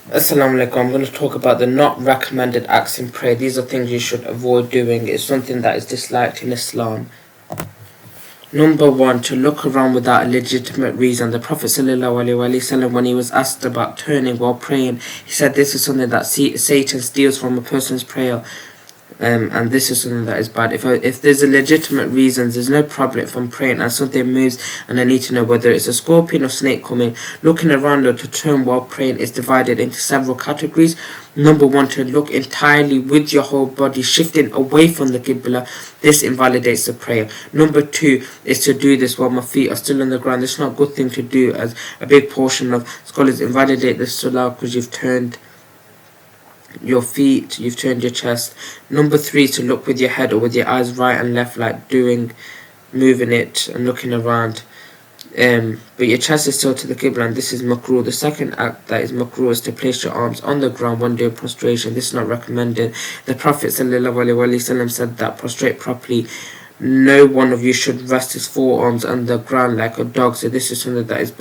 Assalamu alaikum. I'm going to talk about the not recommended acts in prayer. These are things you should avoid doing. It's something that is disliked in Islam. Number one, to look around without a legitimate reason. The Prophet ﷺ, when he was asked about turning while praying, he said this is something that Satan steals from a person's prayer. And this is something that is bad. If there's a legitimate reason, there's no problem if I'm praying and something moves and I need to know whether it's a scorpion or snake coming. Looking around or to turn while praying is divided into several categories. Number one, to look entirely with your whole body, shifting away from the Qibla. This invalidates the prayer. Number two is to do this while my feet are still on the ground. It's not a good thing to do, as a big portion of scholars invalidate the salah because you've turned your feet, you've turned your chest. Number three, to look with your head or with your eyes right and left, like moving it and looking around. But your chest is still to the Qibla, and this is Makrooh. The second act that is Makrooh is to place your arms on the ground when doing prostration. This is not recommended. The Prophet ﷺ said that prostrate properly. No one of you should rest his forearms on the ground like a dog. So this is something that is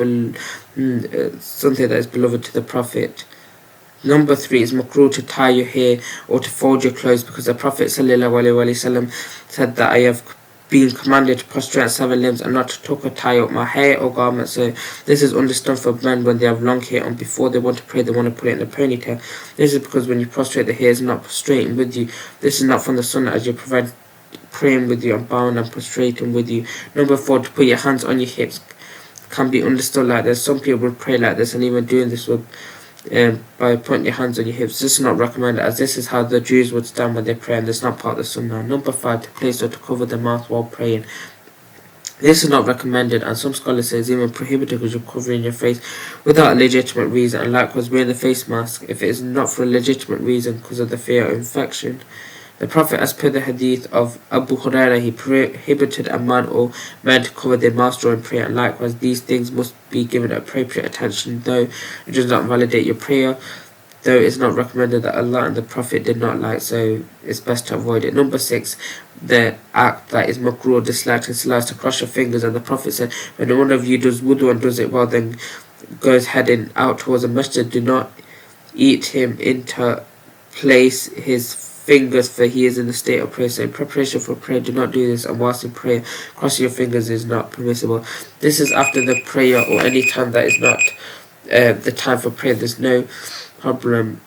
beloved to the Prophet. Number three is Makrooh to tie your hair or to fold your clothes, because the Prophet ﷺ said that I have been commanded to prostrate 7 limbs and not to tuck or tie up my hair or garments. So this is understood for men when they have long hair and before they want to pray they want to put it in a ponytail. This is because when you prostrate, the hair is not prostrating with you. This is not from the Sunnah, as you provide praying with you and bowing and prostrating with you. Number four, to put your hands on your hips can be understood like this. Some people will pray like this, and even doing this will by putting your hands on your hips. This is not recommended, as this is how the Jews would stand when they pray, and it's not part of the Sunnah. Number five, to place or to cover the mouth while praying. This is not recommended, and some scholars say it's even prohibited because you're covering your face without a legitimate reason, and likewise wearing the face mask if it is not for a legitimate reason because of the fear of infection. The Prophet, as per the hadith of Abu Hurairah, he prohibited a man or men to cover their mouths during prayer, and likewise these things must be given appropriate attention, though it does not validate your prayer, though it's not recommended that Allah and the Prophet did not like, so it's best to avoid it. Number six, the act that is Makrooh, disliked in salah, is to cross your fingers, and the Prophet said, when one of you does wudu and does it well, then goes heading out towards a masjid, do not eat him into place his fingers, for he is in the state of prayer. So in preparation for prayer, do not do this, and whilst in prayer, crossing your fingers is not permissible. This is after the prayer or any time that is not the time for prayer. There's no problem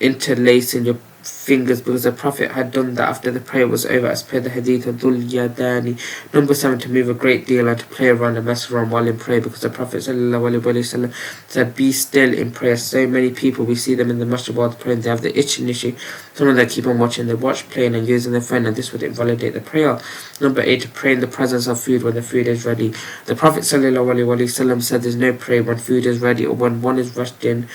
interlacing your fingers, because the Prophet had done that after the prayer was over, as per the hadith of Dhul Yadani. Number seven, to move a great deal and to play around and mess around while in prayer, because the Prophet ﷺ said, be still in prayer. So many people, we see them in the masjid while praying, they have the itching issue. Some of them keep on watching, they watch playing and using their phone, and this would invalidate the prayer. Number eight, to pray in the presence of food when the food is ready. The Prophet ﷺ said there's no prayer when food is ready or when one is rushed in.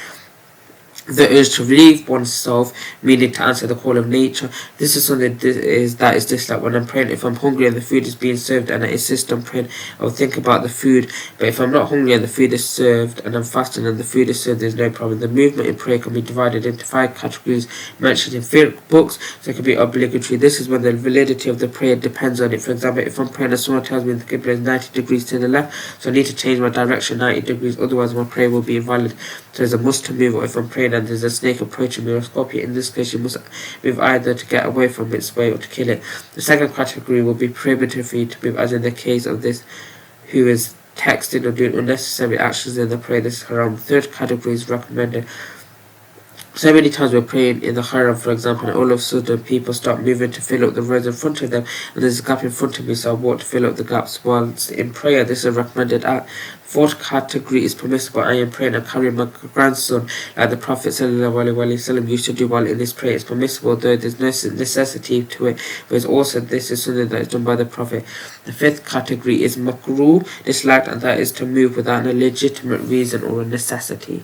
The urge to relieve oneself, meaning to answer the call of nature. This is something that is disliked when I'm praying. If I'm hungry and the food is being served and I insist on praying, I'll think about the food. But if I'm not hungry and the food is served and I'm fasting and the food is served, there's no problem. The movement in prayer can be divided into 5 categories mentioned in fiqh books, so it can be obligatory. This is when the validity of the prayer depends on it. For example, if I'm praying and someone tells me the Qibla is 90 degrees to the left, so I need to change my direction 90 degrees, otherwise my prayer will be invalid. So there's a must to move, or if I'm praying and there's a snake approaching me or a scorpion, in this case you must move either to get away from its way or to kill it. The second category will be prohibited for you to move, as in the case of this who is texting or doing unnecessary actions in the prayer. This is haram. The third category is recommended. So many times we're praying in the haram, for example, and all of a sudden people start moving to fill up the rows in front of them, and there's a gap in front of me, so I walk to fill up the gaps whilst in prayer. This is a recommended act. Fourth category is permissible. I am praying and carrying my grandson, like the Prophet ﷺ used to do while in this prayer. It's permissible, though there's no necessity to it, but it's also this is something that is done by the Prophet. The fifth category is Makrooh, disliked, and that is to move without a legitimate reason or a necessity.